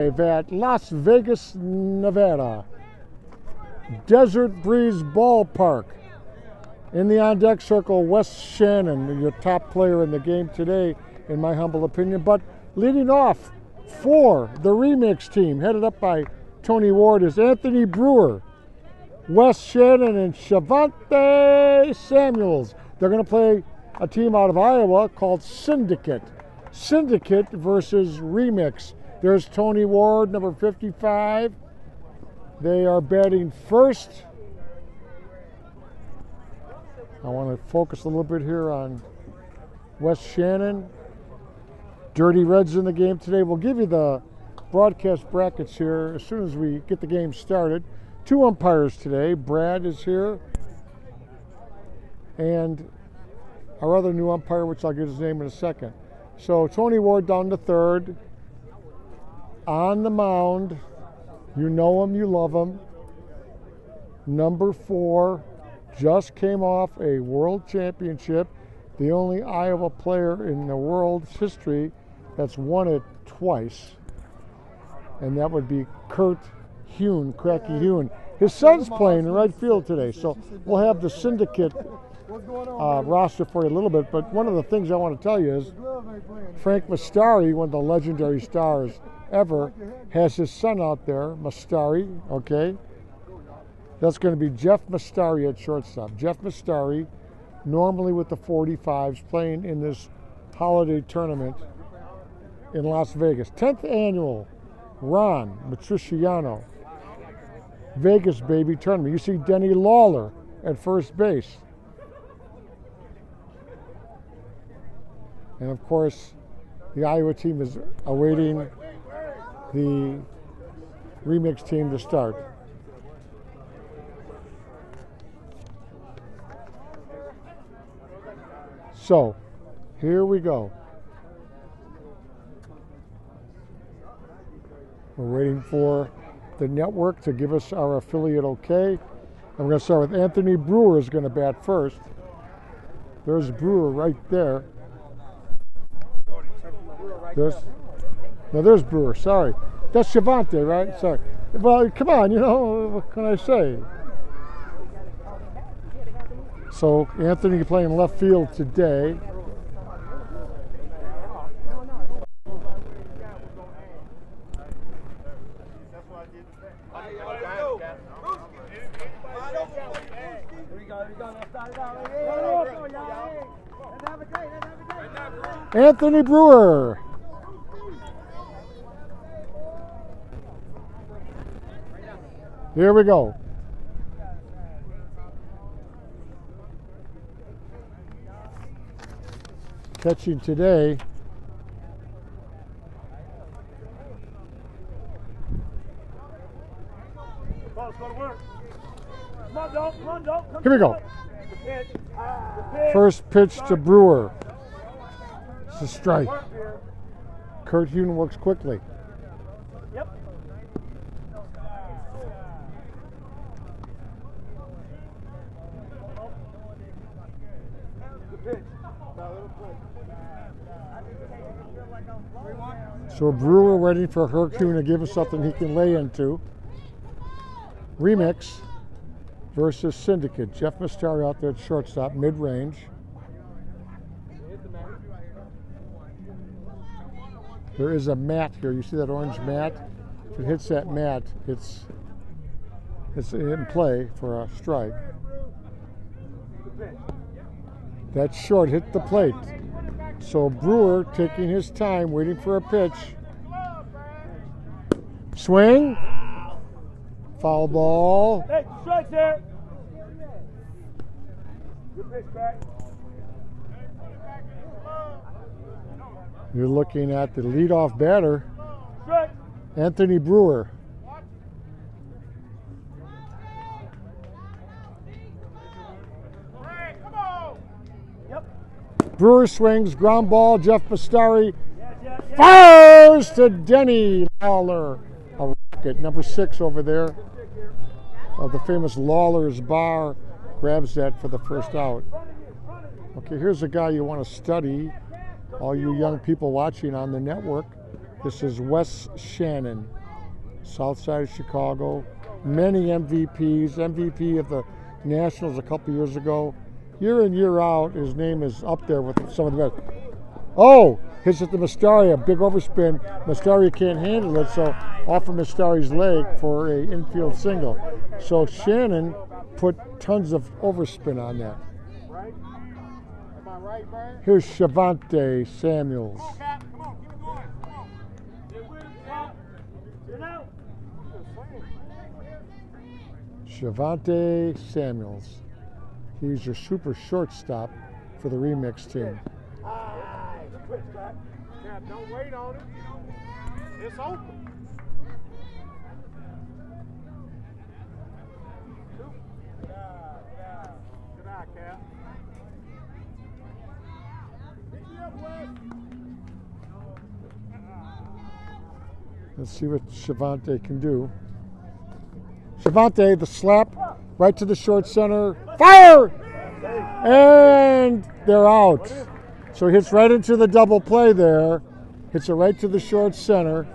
At Las Vegas, Nevada. Desert Breeze Ballpark. In the on-deck circle, Wes Shannon, your top player in the game today, in my humble opinion. But leading off for the remix team, headed up by Tony Ward, is Anthony Brewer, Wes Shannon, and Shavante Samuels. They're going to play a team out of Iowa called Syndicate. Syndicate versus Remix. There's Tony Ward, number 55. They are batting first. I want to focus a little bit here on Wes Shannon. Dirty Reds in the game today. We'll give you the broadcast brackets here as soon as we get the game started. 2 umpires today. Brad is here. And our other new umpire, which I'll get his name in a second. So Tony Ward down to third. On the mound, you know him, you love him. Number 4, just came off a world championship. The only Iowa player in the world's history that's won it twice. And that would be Cracky Hune. His son's playing in right field today, so we'll have the Syndicate roster for you a little bit. But one of the things I want to tell you is Frank Mastari, one of the legendary stars ever, has his son out there, Mastari, okay? That's going to be Jeff Mastari at shortstop. Jeff Mastari, normally with the 45s, playing in this holiday tournament in Las Vegas. 10th annual Ron Matriciano Vegas Baby tournament. You see Denny Lawler at first base. And of course, the Iowa team is awaiting the remix team to start. So, here we go. We're waiting for the network to give us our affiliate okay. I'm going to start with Anthony Brewer is going to bat first. There's Brewer right there. There's Brewer, sorry. That's Shavante, right? Sorry. Well, come on, you know, what can I say? So, Anthony playing left field today. Anthony Brewer. Here we go. Catching today. Here we go. First pitch to Brewer. It's a strike. Kurt Hune works quickly. So Brewer waiting for Hune to give him something he can lay into. Remix versus Syndicate. Jeff Mastari out there at shortstop, mid-range. There is a mat here. You see that orange mat? If it hits that mat, it's in play for a strike. That short hit the plate. So Brewer taking his time, waiting for a pitch. Swing. Foul ball. Hey, strike there. Good pitch back. You're looking at the leadoff batter, Anthony Brewer. Brewer swings, ground ball, Jeff Mastari fires to Denny Lawler. A rocket, number 6 over there. The famous Lawler's Bar grabs that for the first out. Okay, here's a guy you want to study, all you young people watching on the network. This is Wes Shannon, south side of Chicago. Many MVPs, MVP of the Nationals a couple years ago. Year in, year out, his name is up there with some of the best. Oh, hits at the Mastari, a big overspin. Mastari can't handle it, so off of Mastari's leg for a infield single. So Shannon put tons of overspin on that. Here's Shavante Samuels. Shavante Samuels. He's your super shortstop for the remix team. Don't wait on it. It's open. Good eye, Cap. Let's see what Shavante can do. Shavante, the slap, right to the short center. Fire! And they're out. So he hits right into the double play there. Hits it right to the short center.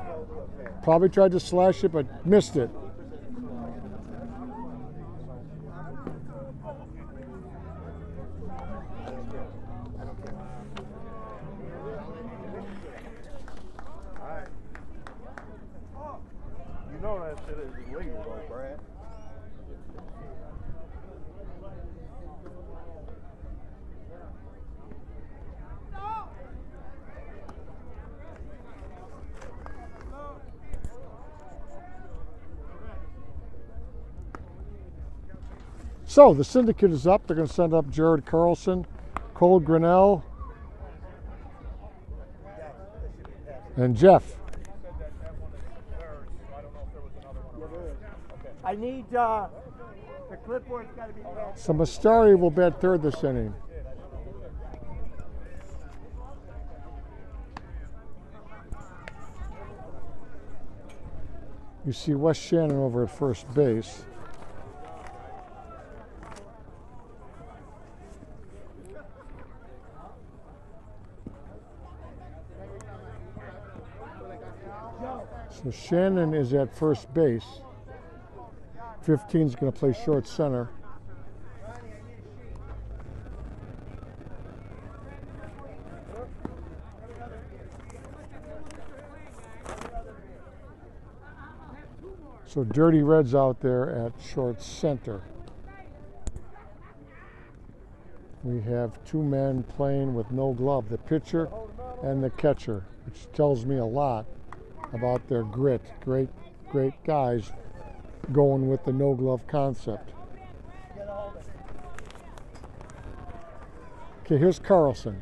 Probably tried to slash it, but missed it. You know that shit is illegal, though, Brad. So the syndicate is up. They're going to send up Jared Carlson, Cole Grinnell, and Jeff. I need the clipboard's got to be passed. So Mastari will bat third this inning. You see Wes Shannon over at first base. So Shannon is at first base. 15 is going to play short center. So Dirty Red's out there at short center. We have two men playing with no glove, the pitcher and the catcher, which tells me a lot about their grit. Great guys going with the no glove concept. Okay, here's Carlson.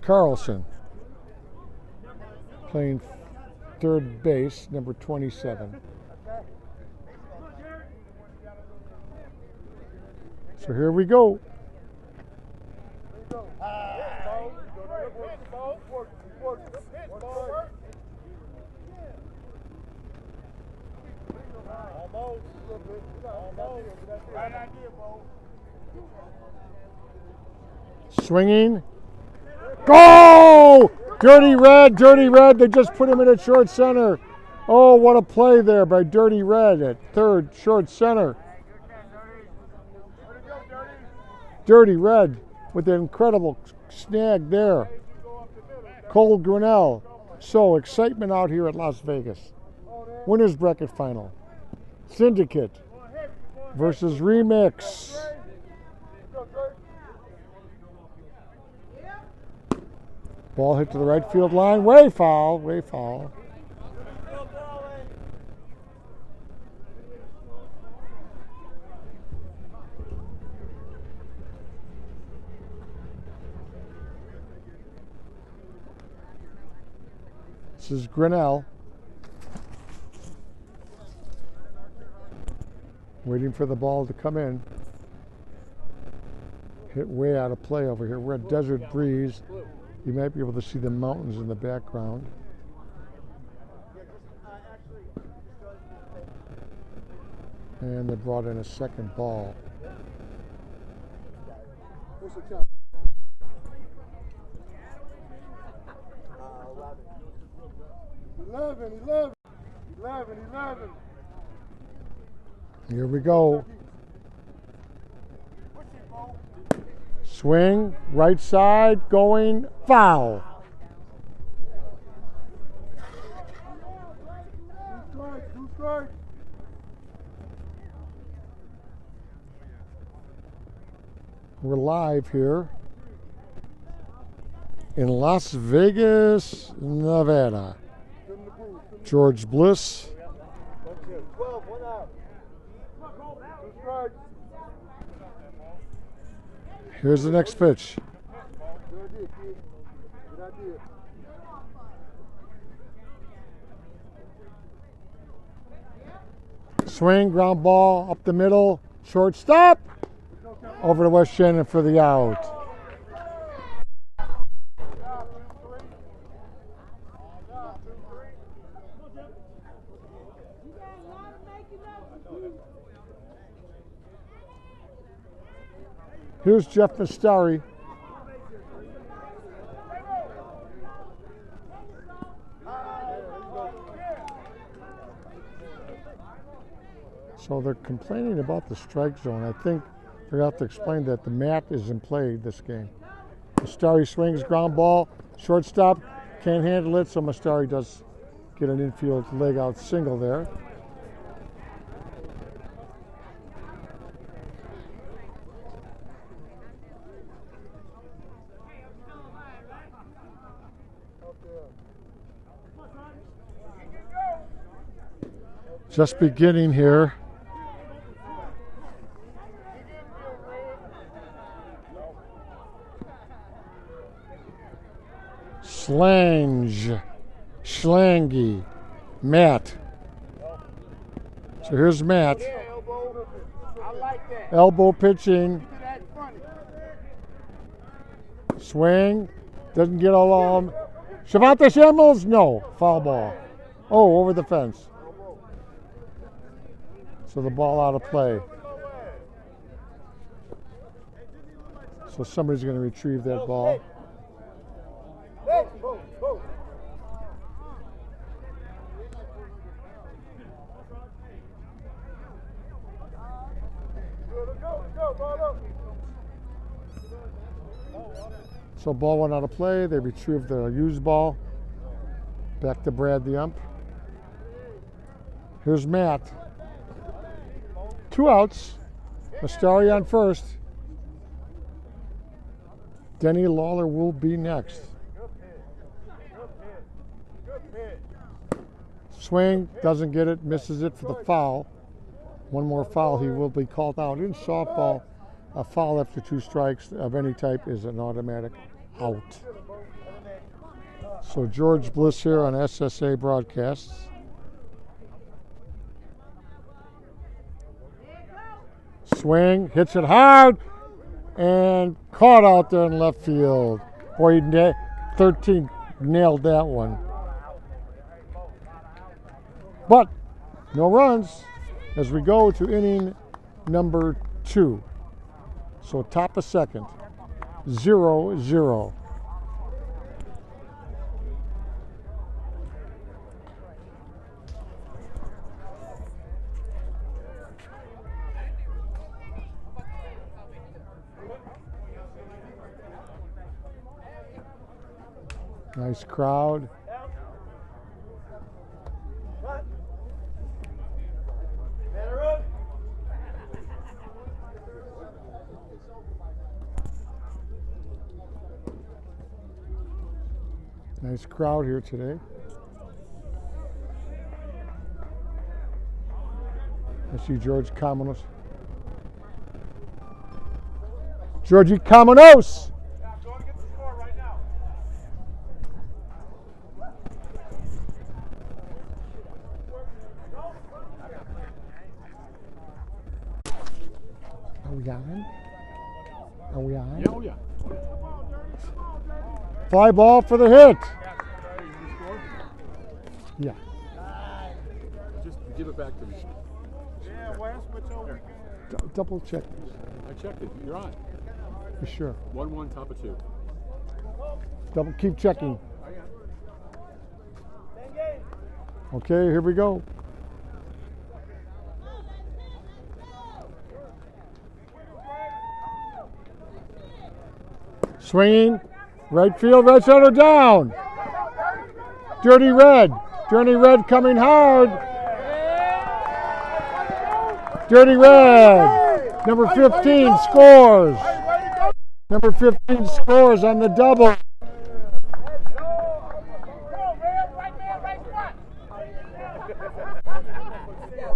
Carlson playing third base, number 27. So here we go. Swinging. Go! Dirty Red, they just put him in at short center. Oh, what a play there by Dirty Red at third, short center. Dirty Red with an incredible snag there. Cole Grinnell. So, excitement out here at Las Vegas. Winners bracket final. Syndicate versus Remix. Ball hit to the right field line. Way foul. This is Grinnell. Waiting for the ball to come in. Hit way out of play over here. We're at Desert Breeze. You might be able to see the mountains in the background. And they brought in a second ball. Here we go. Swing, right side, going, foul. Two strikes. We're live here in Las Vegas, Nevada. George Bliss. 12, 1 out. Two strikes. Here's the next pitch. Good idea, kid. Good idea. Swing, ground ball, up the middle, shortstop. Over to West Shannon for the out. Here's Jeff Mastari. So they're complaining about the strike zone. I think they're going to have to explain that the mat is in play this game. Mastari swings, ground ball, shortstop, can't handle it, so Mastari does get an infield leg out single there. Just beginning here. Schlangy, Matt. So here's Matt. Elbow pitching. Swing. Doesn't get all of them. Shavante Shambles? No. Foul ball. Oh, over the fence. So the ball out of play. So somebody's going to retrieve that ball. So ball went out of play. They retrieved the used ball. Back to Brad, the ump. Here's Matt. 2 outs. Mastari on first. Denny Lawler will be next. Swing, doesn't get it, misses it for the foul. One more foul, he will be called out. In softball, a foul after 2 strikes of any type is an automatic out. So George Bliss here on SSA broadcasts. Swing, hits it hard, and caught out there in left field. Boy, 13 nailed that one. But no runs as we go to inning number 2. So top of second, 0-0. Nice crowd. Nice crowd here today. I see George Kamenos. Georgie Kamenos! Go and get the score right now. Are we on? Are we on? Yeah, oh yeah. Fly ball for the hit. Yeah. Just give it back to me. Yeah, Wes, what's over? Double check. I checked it. You're on. You sure? 1-1, top of 2. Double, keep checking. Okay, here we go. Swinging, right field, right center down. Dirty Red coming hard. Dirty Red, number 15 scores. Number 15 scores on the double.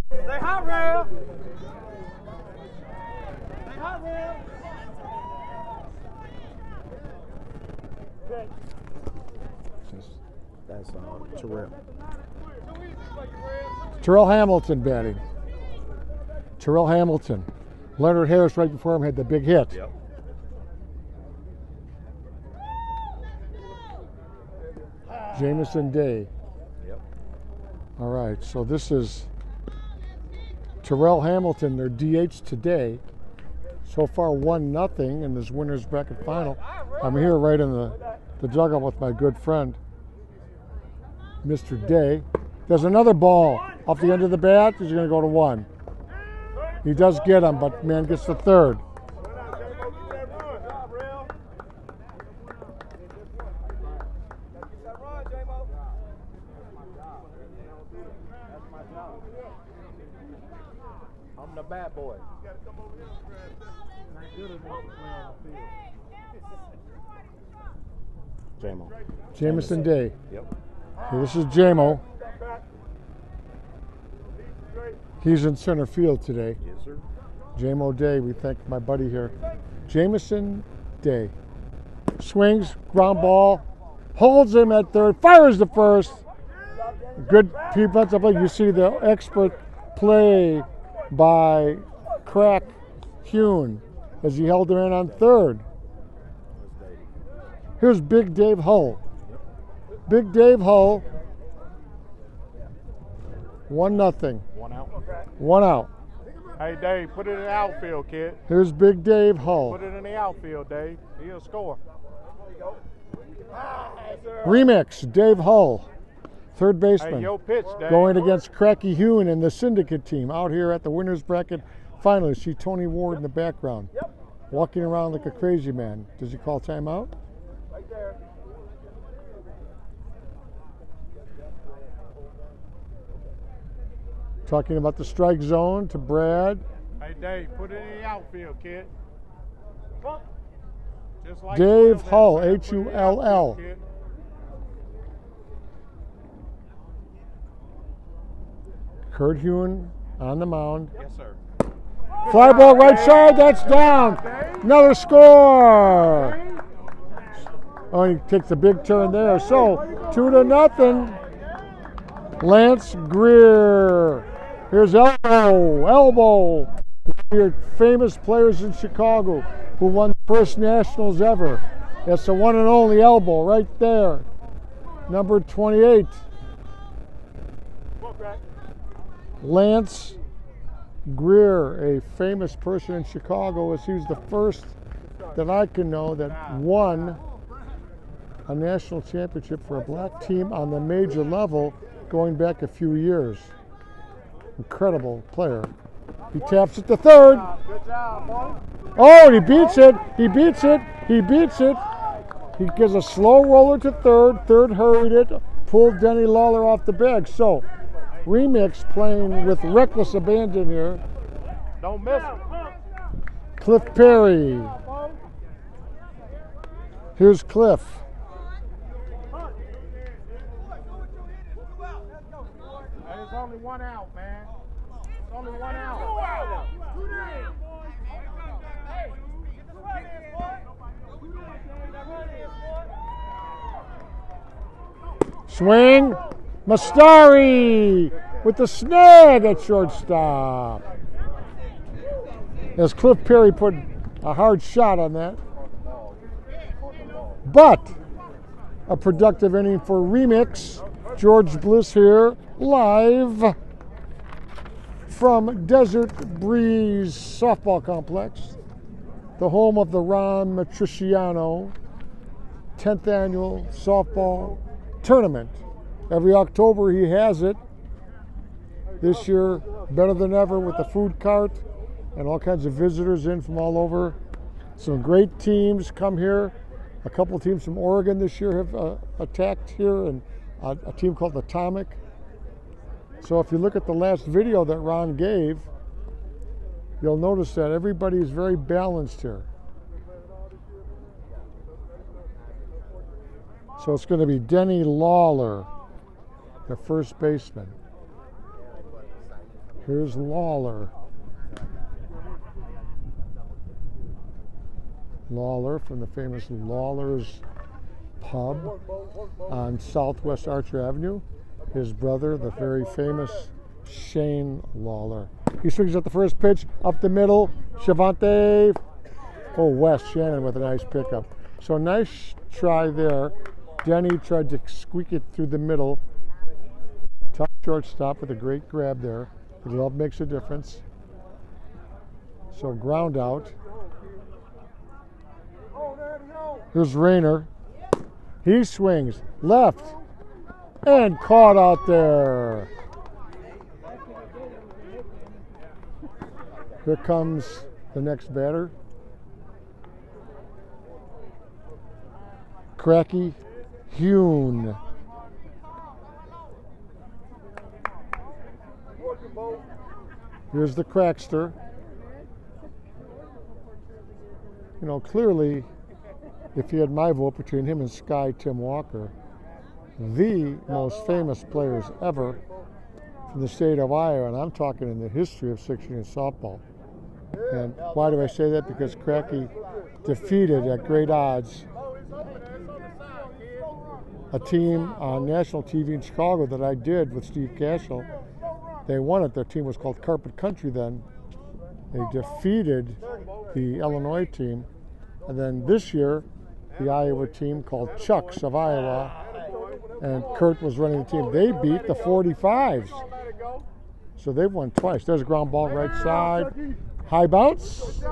Stay hot, Rail. Stay hot, Rail. That's Terrell. Terrell Hamilton batting. Terrell Hamilton. Leonard Harris right before him had the big hit. Yep. Jamison Day. Yep. All right, so this is Terrell Hamilton, their DH today. So far 1-0 in this winner's bracket final. I'm here right in the dugout with my good friend, Mr. Day. There's another ball off the end of the bat. He's going to go to 1. He does get him, but man gets the third. I'm the bad boy. J-Mo. Jamison Day. Yep. Okay, this is J-Mo. He's in center field today. Yes, sir. J-Mo Day, we thank my buddy here. Jamison Day. Swings, ground ball, holds him at third, fires the first. Good defensive play. You see the expert play by Crack Hune as he held him in on third. Here's Big Dave Hull. Big Dave Hull. 1-0. 1 out. 1 out. Hey, Dave, put it in the outfield, kid. Here's Big Dave Hull. Put it in the outfield, Dave. He'll score. Remix, Dave Hull. Third baseman. Hey, your pitch, Dave. Going against Cracky Hune and the Syndicate team out here at the winner's bracket. Finally, see Tony Ward in the background. Walking around like a crazy man. Does he call timeout? Right there. Talking about the strike zone to Brad. Hey, Dave, put it in the outfield, kid. Just like Dave Will, Hull, man. Put it in the outfield, Hull. kid. Kurt Hune on the mound. Yes, sir. Fly ball right side, that's down. Another score. Oh, he takes a big turn there. So 2-0. Lance Greer. Here's Elbow. One of your famous players in Chicago who won the first Nationals ever. That's the one and only Elbow right there. Number 28. Lance Greer, a famous person in Chicago, as he was the first that I can know that won a national championship for a black team on the major level going back a few years. Incredible player. He taps it to third. Good job, boy. Oh, and he beats it. He beats it. He beats it. He gives a slow roller to third. Third hurried it, pulled Denny Lawler off the bag. So, Remix playing with reckless abandon here. Don't miss it. Cliff Perry. Here's Cliff. Hey, it's only 1 out, man. It's only 1 out. Swing. Mastari with the snag at shortstop. As Cliff Perry put a hard shot on that. But a productive inning for Remix. George Bliss here, live from Desert Breeze Softball Complex. the home of the Ron Matriciano 10th annual softball tournament. Every October he has it. This year, better than ever with the food cart and all kinds of visitors in from all over. Some great teams come here. A couple of teams from Oregon this year have attacked here, and a team called Atomic. So if you look at the last video that Ron gave, you'll notice that everybody is very balanced here. So it's going to be Denny Lawler, the first baseman. Here's Lawler. Lawler from the famous Lawler's Pub on Southwest Archer Avenue. His brother, the very famous Shane Lawler. He swings at the first pitch, up the middle. Shavante. Oh, Wes Shannon with a nice pickup. So nice try there. Denny tried to squeak it through the middle. Top shortstop with a great grab there. The glove makes a difference. So ground out. Here's Rayner. He swings left and caught out there. Here comes the next batter. Cracky Hune. Here's the Crackster. You know, clearly, if you had my vote between him and Sky Tim Walker, the most famous players ever from the state of Iowa, and I'm talking in the history of 6-inning softball. And why do I say that? Because Cracky defeated at great odds a team on national TV in Chicago that I did with Steve Cashel. They won it. Their team was called Carpet Country then. They defeated the Illinois team. And then this year, the Iowa team called Chucks of Iowa, and Kurt was running the team. They beat the 45s. So they've won twice. There's a ground ball right side. High bounce.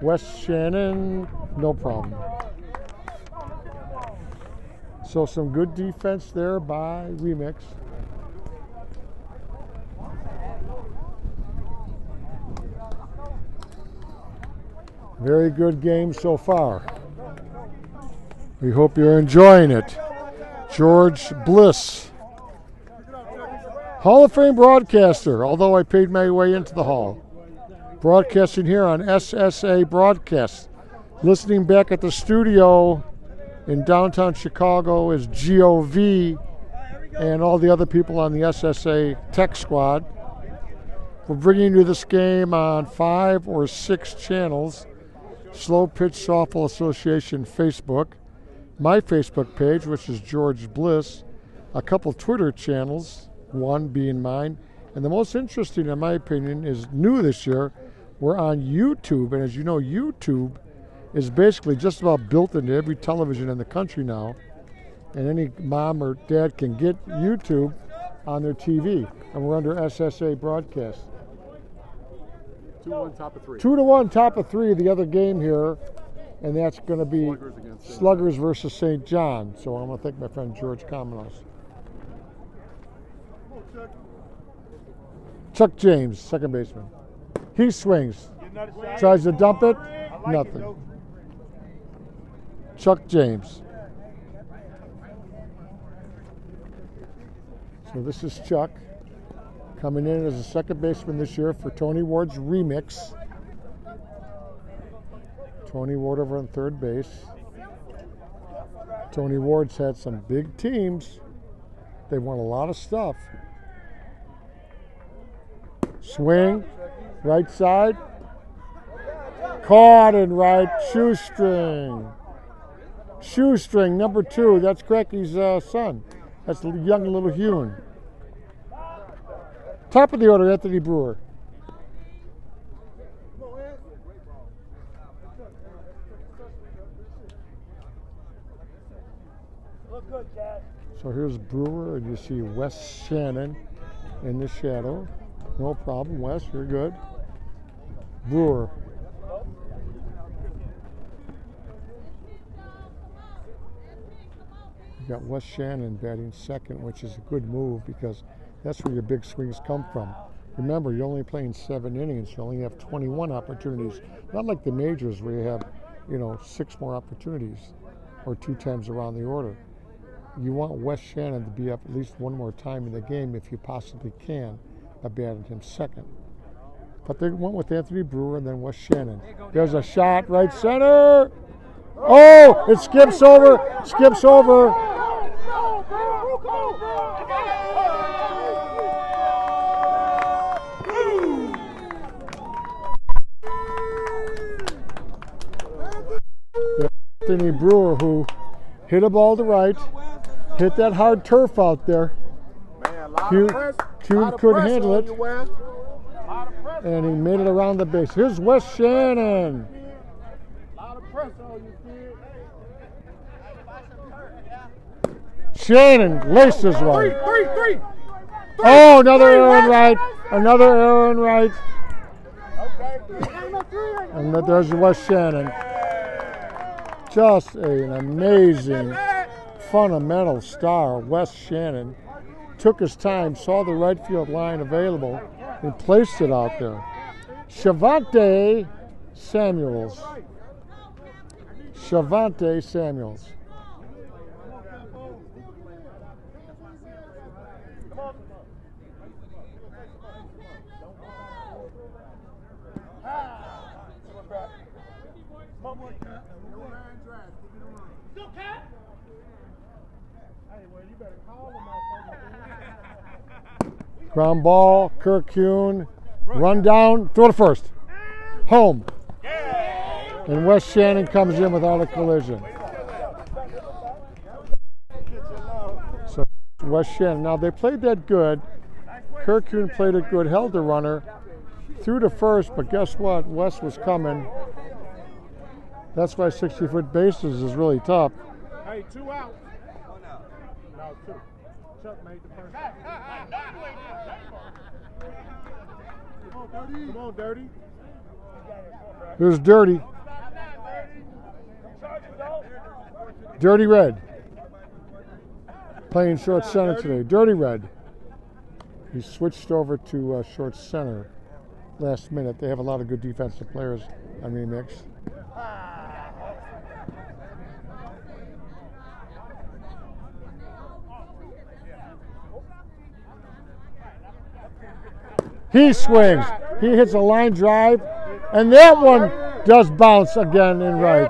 Wes Shannon, no problem. So some good defense there by Remix. Very good game so far. We hope you're enjoying it. George Bliss, Hall of Fame broadcaster, although I paid my way into the hall. Broadcasting here on SSA Broadcast. Listening back at the studio in downtown Chicago is GOV and all the other people on the SSA Tech Squad. We're bringing you this game on 5 or 6 channels. Slow Pitch Softball Association Facebook, my Facebook page, which is George Bliss, a couple Twitter channels, one being mine, and the most interesting, in my opinion, is new this year. We're on YouTube, and as you know, YouTube is basically just about built into every television in the country now, and any mom or dad can get YouTube on their TV, and we're under SSA Broadcast. 2-1 top of 3. 2-1 top of 3, the other game here, and that's going to be Sluggers versus St. John. So I'm going to thank my friend George Kamenos. Chuck James, second baseman. He swings, tries to dump it, nothing. Chuck James. So this is Chuck, coming in as a second baseman this year for Tony Ward's Remix. Tony Ward over on third base. Tony Ward's had some big teams. They've won a lot of stuff. Swing, right side. Caught in right shoestring. Shoestring, number 2. That's Cracky's son. That's young little Hune. Top of the order, Anthony Brewer. So here's Brewer, and you see Wes Shannon in the shadow. No problem, Wes, you're good. Brewer. You got Wes Shannon batting second, which is a good move because that's where your big swings come from. Remember, you're only playing 7 innings. You only have 21 opportunities. Not like the majors where you have, 6 more opportunities or 2 times around the order. You want Wes Shannon to be up at least one more time in the game if you possibly can by batting him second. But they went with Anthony Brewer and then Wes Shannon. There's a shot, right center. Oh, it skips over. Anthony Brewer, who hit a ball to right, hit that hard turf out there. Kuhn couldn't handle it, and he made it around the base. Here's Wes Shannon. Shannon laces right. Three. Oh, another error in right. And there's Wes Shannon. Just an amazing, fundamental star, Wes Shannon. Took his time, saw the right field line available, and placed it out there. Shavante Samuels. Ground ball, Kirk Kuhn, run down, throw to first. Home. And Wes Shannon comes in without a collision. So Wes Shannon. Now they played that good. Kirk Kuhn played it good, held the runner, threw to first, but guess what? Wes was coming. That's why 60-foot bases is really tough. Hey, 2 out. No, 2. Chuck made the first. Come on, Dirty. Here's Dirty. Dirty Red. Playing short center today. Dirty Red. He switched over to short center last minute. They have a lot of good defensive players on Remix. He swings. He hits a line drive, and that one does bounce again in right.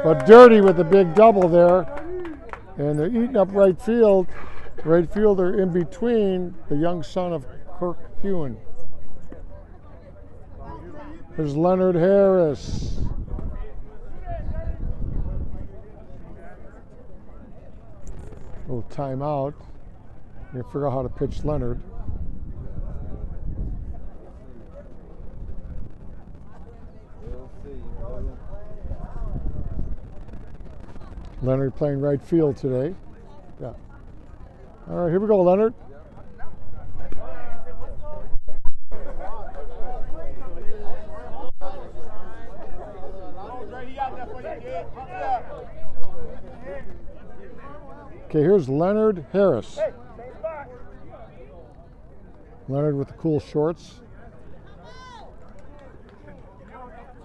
But Dirty with a big double there, and they're eating up right field. Right fielder in between, the young son of Kirk Kuhn. There's Leonard Harris. Little timeout. You figure out how to pitch Leonard. Leonard playing right field today. Yeah. All right, here we go, Leonard. Okay, here's Leonard Harris. Leonard with the cool shorts.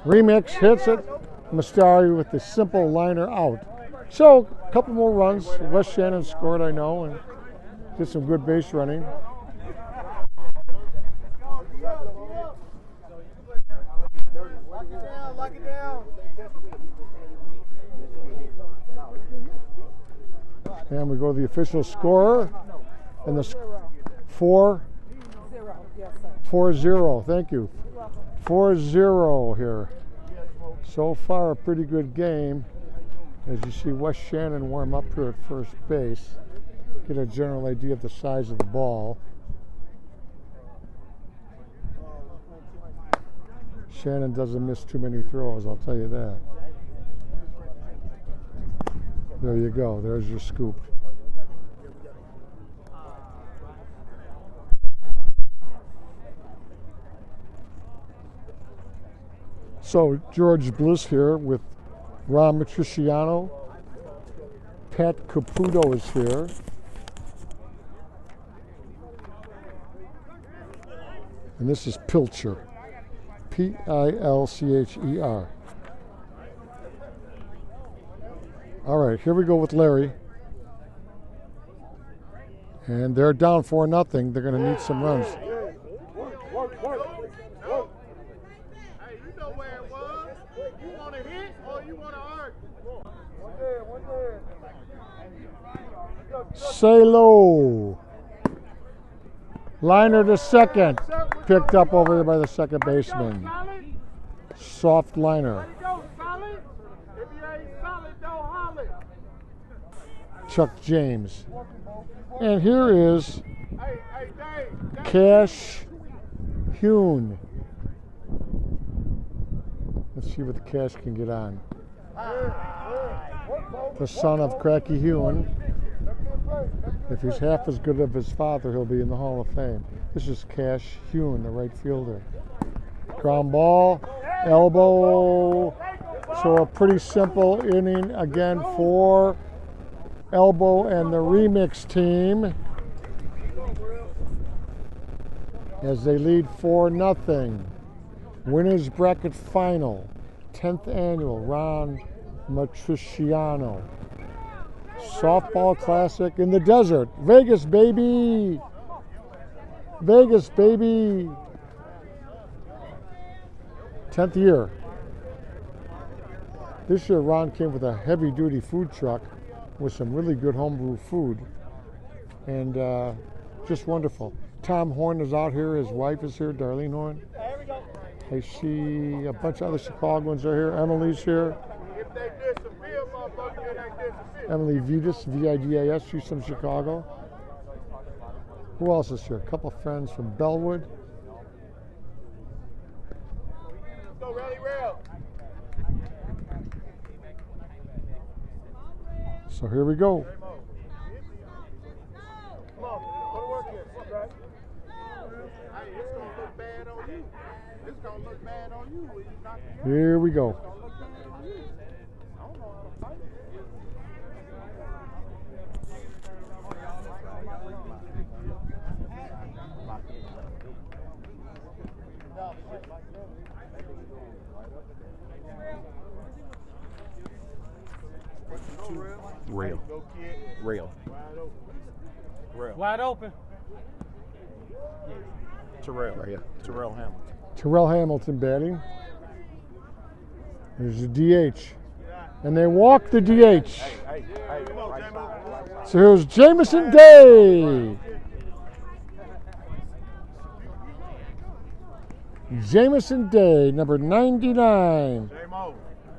Remix hits it. Mastari with the simple liner out. So, a couple more runs. Wes Shannon scored, I know, and did some good base running. Lock it down. And we go to the official scorer. And the 4-0. Thank you. 4-0 here. So far, a pretty good game. As you see Wes Shannon warm up here at first base. Get a general idea of the size of the ball. Shannon doesn't miss too many throws, I'll tell you that. There you go. There's your scoop. So George Bliss here with Ron Matriciano Pat Caputo is here. And this is Pilcher. Pilcher. All right, here we go with Larry. And they're down 4-0. They're going to need some runs. Hey, you know where it was. You want to hit or you want to argue? One there. Say low. Liner to second. Picked up over there by the second baseman. Soft liner. Chuck James. And here is Cash Hune. Let's see what the Cash can get on. The son of Cracky Hune. If he's half as good as his father, he'll be in the Hall of Fame. This is Cash Hune, the right fielder. Ground ball, elbow. So a pretty simple inning again for Elbow and the Remix team as they lead 4-0. Winners bracket final, 10th annual Ron Matriciano. Softball classic in the desert. Vegas, baby. Vegas, baby. 10th year. This year Ron came with a heavy duty food truck with some really good homebrew food, and just wonderful. Tom Horn is out here. His wife is here, Darlene Horn. I see a bunch of other Chicagoans are here. Emily's here. If they disappear, motherfucker, they disappear. Emily Vidas, V-I-D-A-S. She's from Chicago. Who else is here? A couple friends from Bellwood. Let's go, Rally Rail. So here we go. Come on, go to work here. Hey, it's going to look bad on you. It's going to look bad on you when you knock it out. Here we go. It's going to look bad on you. I don't know how to fight. Real. Real. Wide open. Terrell right here. Terrell Hamilton. Terrell Hamilton batting. There's a DH. And they walk the DH. So here's Jamison Day. Jamison Day, number 99.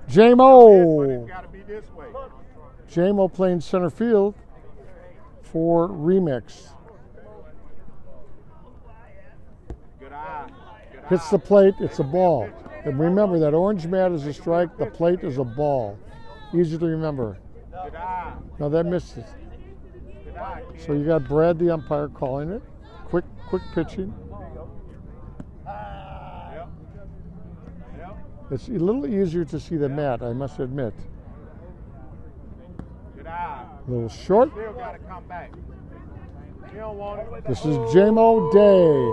J-Mo. Got to be this way. J-Mo playing center field for Remix. Good eye. Hits the plate, it's a ball. And remember, that orange mat is a strike, the plate is a ball. Easy to remember. Good eye. Now that misses. Good eye. So you got Brad, the umpire, calling it. Quick pitching. Yep. Yep. It's a little easier to see the mat, I must admit. Good eye. A little short. Still got to come back. You don't want it. This is J-Mo Day.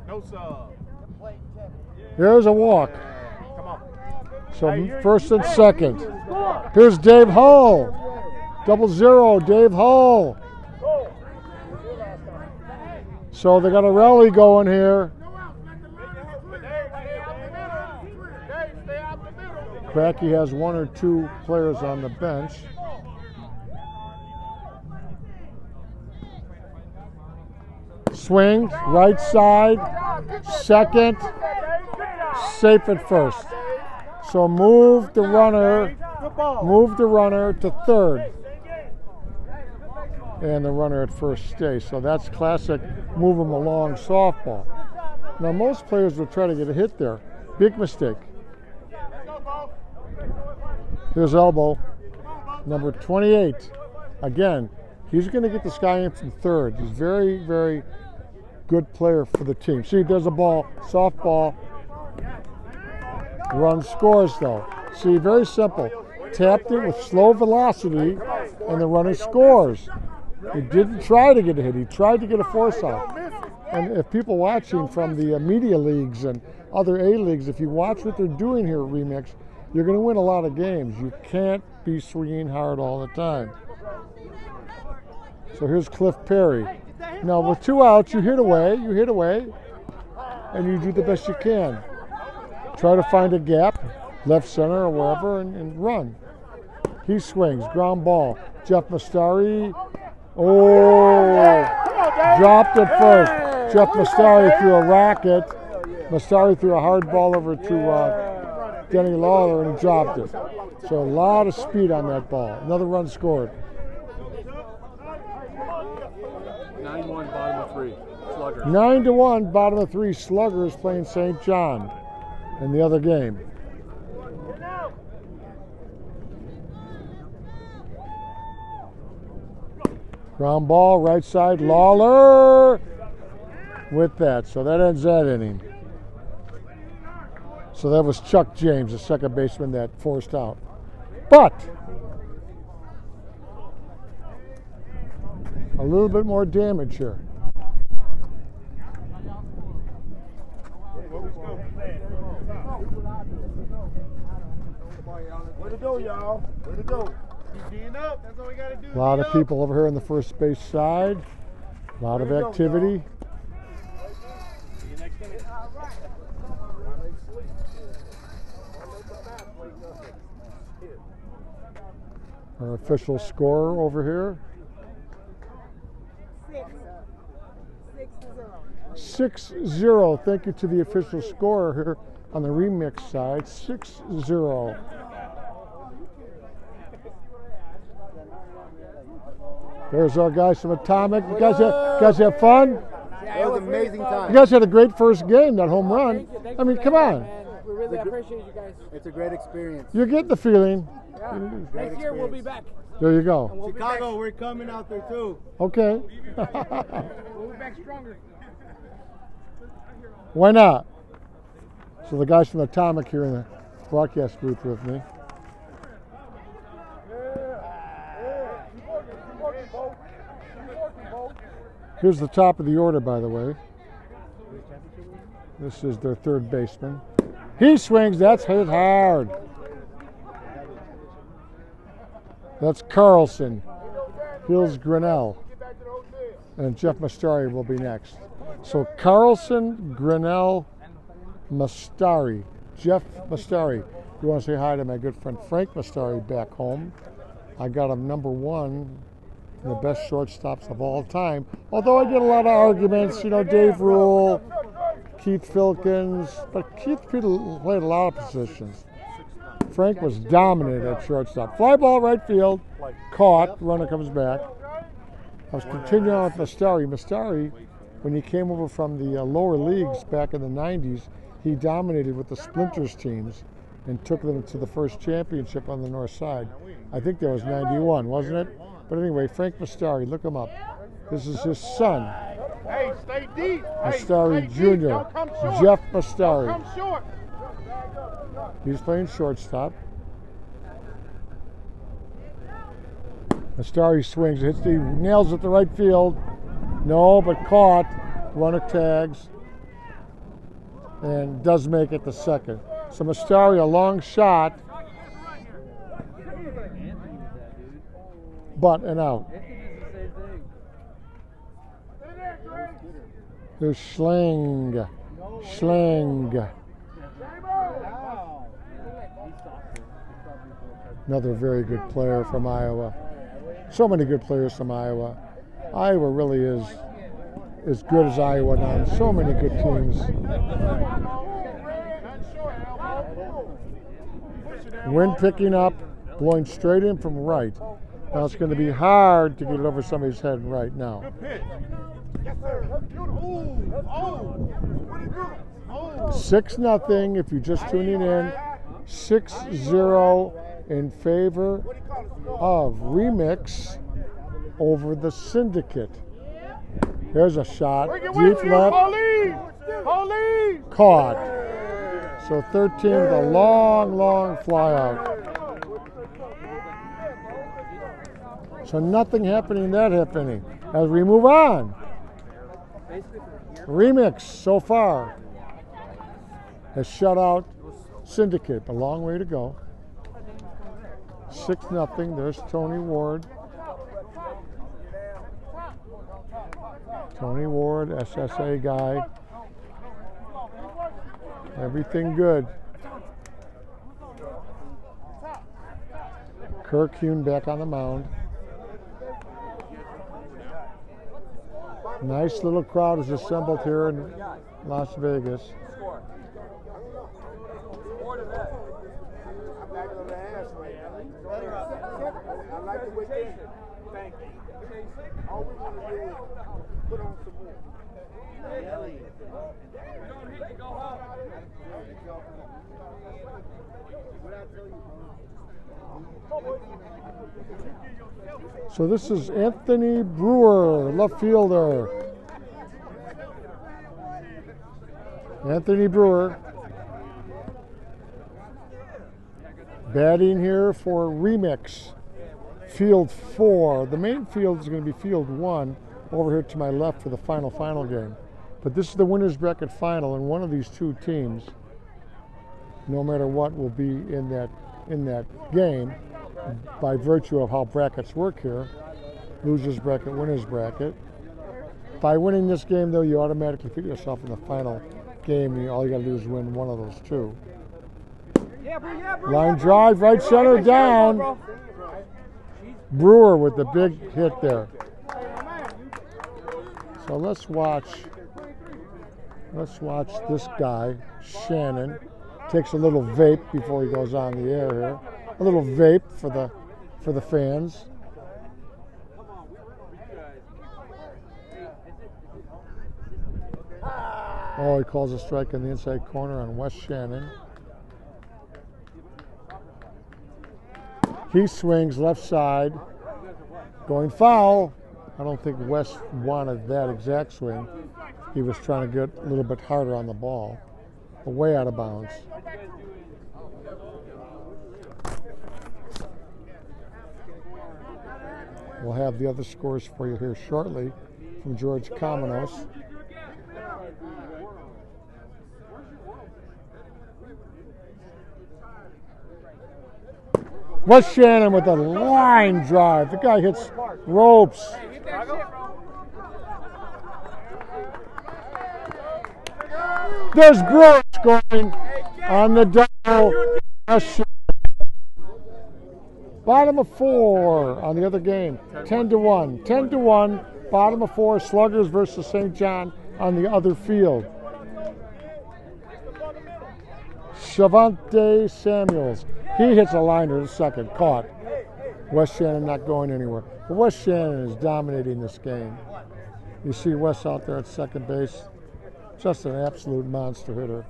No sub. There's a walk. Come on. So first and second. Here's Dave Hull. 0-0, Dave Hull. So they got a rally going here. Cracky has one or two players on the bench. Swing, right side, second, safe at first. So move the runner to third. And the runner at first stays. So that's classic move them along softball. Now most players will try to get a hit there. Big mistake. Here's Elbow, number 28. Again, he's going to get this guy in from third. He's very, very good player for the team. See, there's a ball, softball. Run scores though. See, very simple. tapped it with slow velocity, and the runner scores. He didn't try to get a hit. He tried to get a force out. And if people watching from the media leagues and other A leagues, if you watch what they're doing here at Remix, you're going to win a lot of games. You can't be swinging hard all the time. So here's Cliff Perry. Now with 2 outs, you hit away, and you do the best you can. Try to find a gap, left center or wherever, and run. He swings, ground ball. Jeff Mastari, dropped it first. Jeff Mastari threw a rocket. Mastari threw a hard ball over to Denny Lawler, and he dropped it. So a lot of speed on that ball. Another run scored. 9-1, bottom of 3. Slugger. 9-1, bottom of 3. Slugger is playing St. John in the other game. Ground ball, right side, Lawler with that. So that ends that inning. So that was Chuck James, the second baseman, that forced out. But a little bit more damage here. Way to go, y'all. Way to go. Keep being up. That's all we got to do. A lot of people over here on the first base side. A lot of activity. See you next inning. Our official scorer over here. 6-0. Thank you to the official scorer here on the Remix side. 6-0. There's our guys from Atomic. You guys have fun? Yeah, it was an amazing time. You guys had a great first game, that home run. Thank I mean, you come for on. that, man. We really appreciate you guys. It's a great experience. You get the feeling. Yeah. Next year we'll be back. There you go. We'll Chicago, we're coming out there too. Okay. We'll be back stronger. Why not? So the guys from Atomic here in the broadcast booth with me. Here's the top of the order, by the way. This is their third baseman. He swings. That's hit hard. That's Carlson. Here's Grinnell. And Jeff Mastari will be next. So Carlson, Grinnell, Mastari. Jeff Mastari. You want to say hi to my good friend Frank Mastari back home. I got him #1 in the best shortstops of all time. Although I get a lot of arguments, you know, Dave Rule, Keith Filkins, but Keith played a lot of positions. Frank was dominant at shortstop. Fly ball right field, caught, runner comes back. I was continuing on with Mastari. Mastari, when he came over from the lower leagues back in the 90s, he dominated with the Splinters teams and took them to the first championship on the north side. I think that was 91, wasn't it? But anyway, Frank Mastari, look him up. This is his son, Hey, stay deep. Mastari Jr., Jeff Mastari. Come short. He's playing shortstop. Mastari swings, hits the nails at the right field. No, but caught. Runner tags and does make it to second. So Mastari, a long shot, but an out. There's Schling. Another very good player from Iowa. So many good players from Iowa. Iowa really is as good as Iowa now. So many good teams. Wind picking up, blowing straight in from right. Now it's going to be hard to get it over somebody's head right now. Good pitch. Yes, sir. What did you do? 6-0 if you're just tuning in. 6-0 in favor of Remix over the Syndicate. There's a shot. Deep left. Caught. So 13 with a long fly out. So nothing happening in that half inning. As we move on, Remix so far has shut out Syndicate. A long way to go. 6-0. There's Tony Ward. Tony Ward, SSA guy. Everything good. Kirk Hune back on the mound. Nice little crowd is assembled here in Las Vegas. I like the way they thank you. All we want to do is put on some more. So this is Anthony Brewer, left fielder. Anthony Brewer batting here for Remix. Field 4. The main field is going to be field 1 over here to my left for the final game. But this is the winner's bracket final, and one of these two teams, no matter what, will be in that game by virtue of how brackets work here. Loser's bracket, winner's bracket. By winning this game, though, you automatically put yourself in the final game. All you got to do is win one of those two. Line drive, right center, down. Brewer with the big hit there. So let's watch this guy, Shannon. Takes a little vape before he goes on the air here. A little vape for the fans. Oh, he calls a strike in the inside corner on Wes Shannon. He swings left side, going foul. I don't think Wes wanted that exact swing. He was trying to get a little bit harder on the ball. Way out of bounds. We'll have the other scores for you here shortly from George Kamenos. Wes Shannon with a line drive. The guy hits ropes. There's Brewer scoring on the double. Bottom of 4 on the other game. 10-1. 10-1. Bottom of 4. Sluggers versus St. John on the other field. Shavante Samuels. He hits a liner to second. Caught. Wes Shannon not going anywhere. But Wes Shannon is dominating this game. You see Wes out there at second base. Just an absolute monster hitter.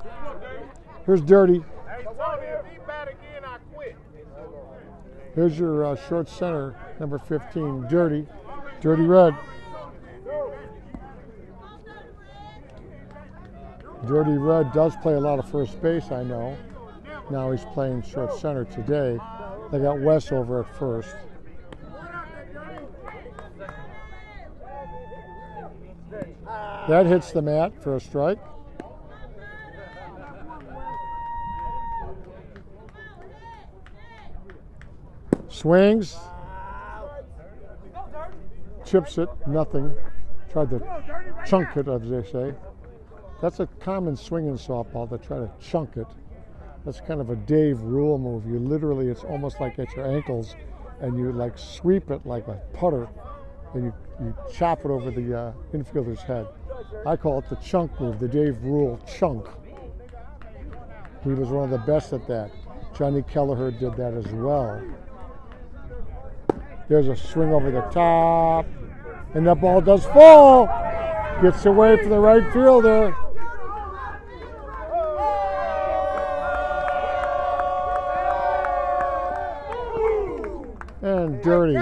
Here's Dirty. Here's your short center, number 15, Dirty. Dirty Red. Dirty Red does play a lot of first base, I know. Now he's playing short center today. They got Wes over at first. That hits the mat for a strike. Swings. Chips it, nothing. Tried to chunk it, as they say. That's a common swing in softball, to try to chunk it. That's kind of a Dave Rule move. You literally, it's almost like at your ankles, and you like sweep it like a putter, and you chop it over the infielder's head. I call it the chunk move, the Dave Rule chunk. He was one of the best at that. Johnny Kelleher did that as well. There's a swing over the top, and that ball does fall. Gets away from the right fielder. And Dirty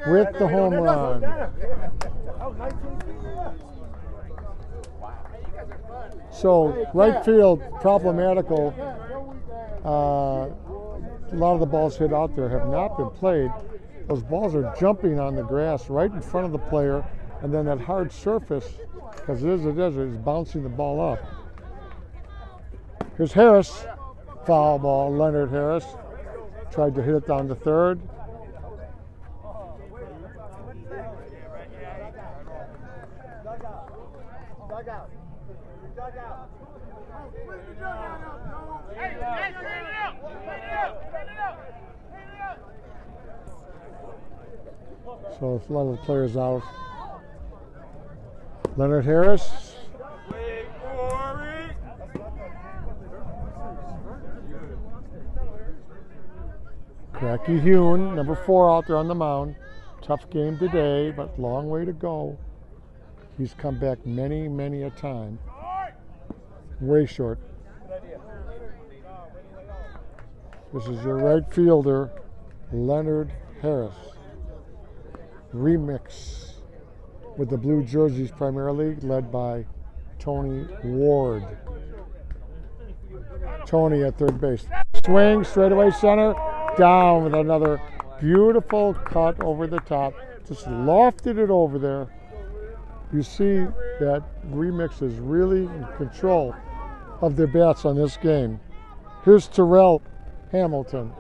with the home run. So right field, problematical. A lot of the balls hit out there have not been played. those balls are jumping on the grass right in front of the player, and then that hard surface, because it is a desert, is bouncing the ball up. Here's Harris. Foul ball, Leonard Harris. Tried to hit it down to third. So a lot of the players out. Leonard Harris. Cracky Hune, number 4 out there on the mound. Tough game today, but long way to go. He's come back many, many a time. Way short. This is your right fielder, Leonard Harris. Remix with the blue jerseys primarily, led by Tony Ward. Tony at third base. Swing, straightaway center, down with another beautiful cut over the top. Just lofted it over there. You see that Remix is really in control of their bats on this game. Here's Terrell Hamilton.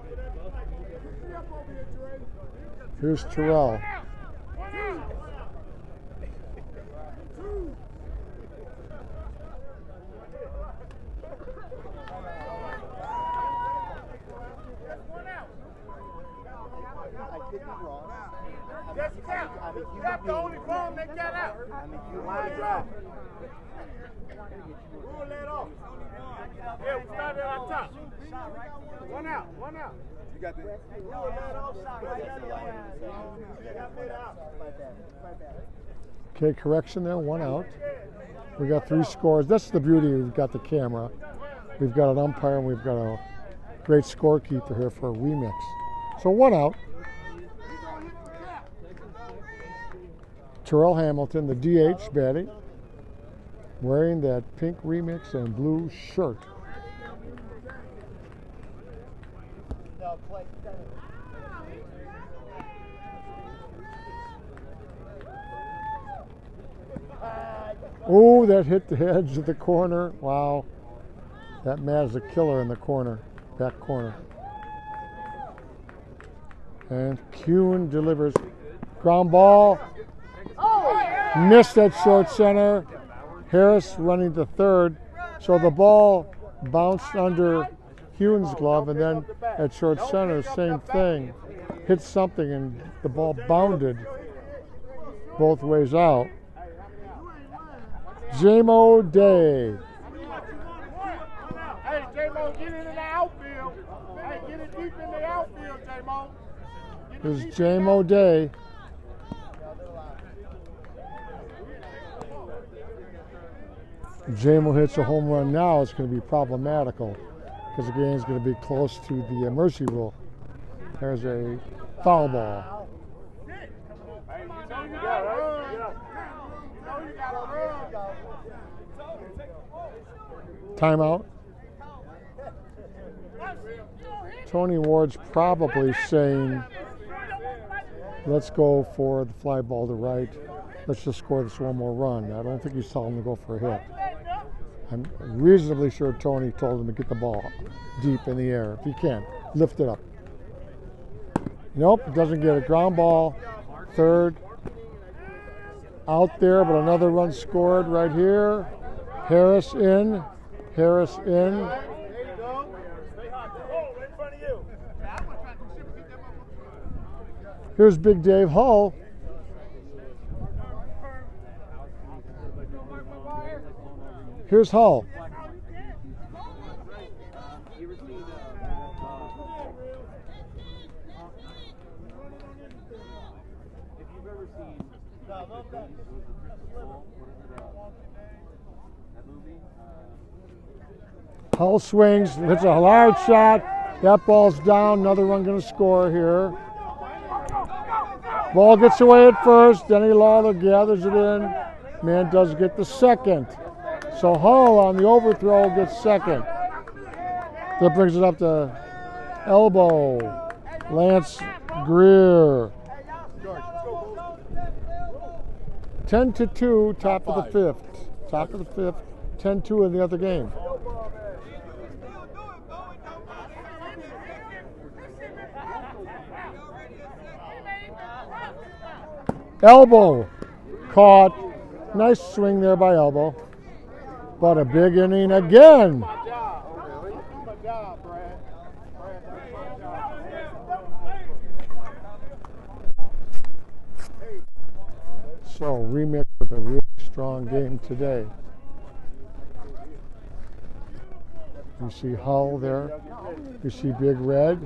Here's Terrell. That's the only phone they got out. Line drive. Rule that off. Yeah, we started on top. One out, one out. You got this. Rule that off. Okay, correction there, 1 out. We got 3 scores. That's the beauty. We've got the camera. We've got an umpire, and we've got a great scorekeeper here for a Remix. So 1 out. Terrell Hamilton, the DH batting, wearing that pink Remix and blue shirt. Oh, that hit the edge of the corner. Wow. That man is a killer in the corner, back corner. And Kuhn delivers ground ball. Missed at short center. Harris running to third. So the ball bounced under Hune's glove, and then at short center, same thing. Hit something, and the ball bounded both ways out. J-Mo Day. Hey, J-Mo, get into the outfield. Hey, get it deep in the outfield, J-Mo. Here's J-Mo Day. J-Mo hits a home run now, it's going to be problematical because the game's going to be close to the mercy rule. There's a foul ball. Timeout. Tony Ward's probably saying, let's go for the fly ball to right. Let's just score this one more run. I don't think he's telling him to go for a hit. I'm reasonably sure Tony told him to get the ball deep in the air. If he can, lift it up. Nope, doesn't get a ground ball. Third. Out there, but another run scored right here. Harris in. Harris in. Here's Big Dave Hull. Here's Hull. Hull swings, hits a large shot. That ball's down. Another run going to score here. Ball gets away at first. Denny Lawler gathers it in. Man does get the second. So Hull on the overthrow gets second. That brings it up to elbow. Lance Greer. 10-2, top of the fifth. Top of the fifth, 10-2 in the other game. Elbow caught. Nice swing there by Elbow. But a big inning again. My job, Brad. So remix with a really strong game today. You see Hull there. You see Big Red.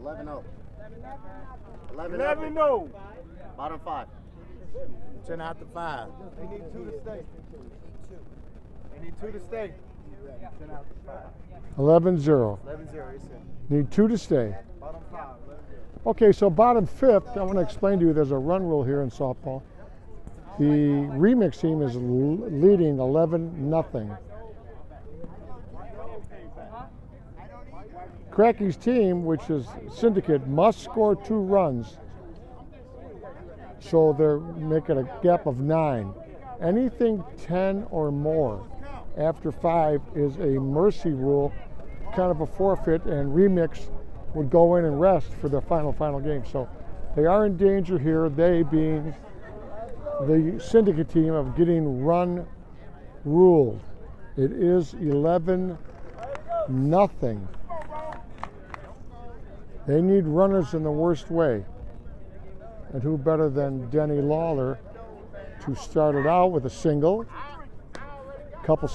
11-0. 11-0. Bottom 5. 10 out to 5. They need 2 to stay. They need 2 to stay. 10 out to 5. 11-0. 11-0, Need 2 to stay. Bottom 5. Okay, so bottom fifth, I want to explain to you there's a run rule here in softball. The remix team is leading 11-0. Cracky's team, which is Syndicate, must score 2 runs. So they're making a gap of 9. Anything 10 or more after 5 is a mercy rule, kind of a forfeit, and remix would go in and rest for the final game. So they are in danger here, they being the Syndicate team, of getting run ruled. It is 11-0. They need runners in the worst way. And who better than Denny Lawler to start it out with a single, couple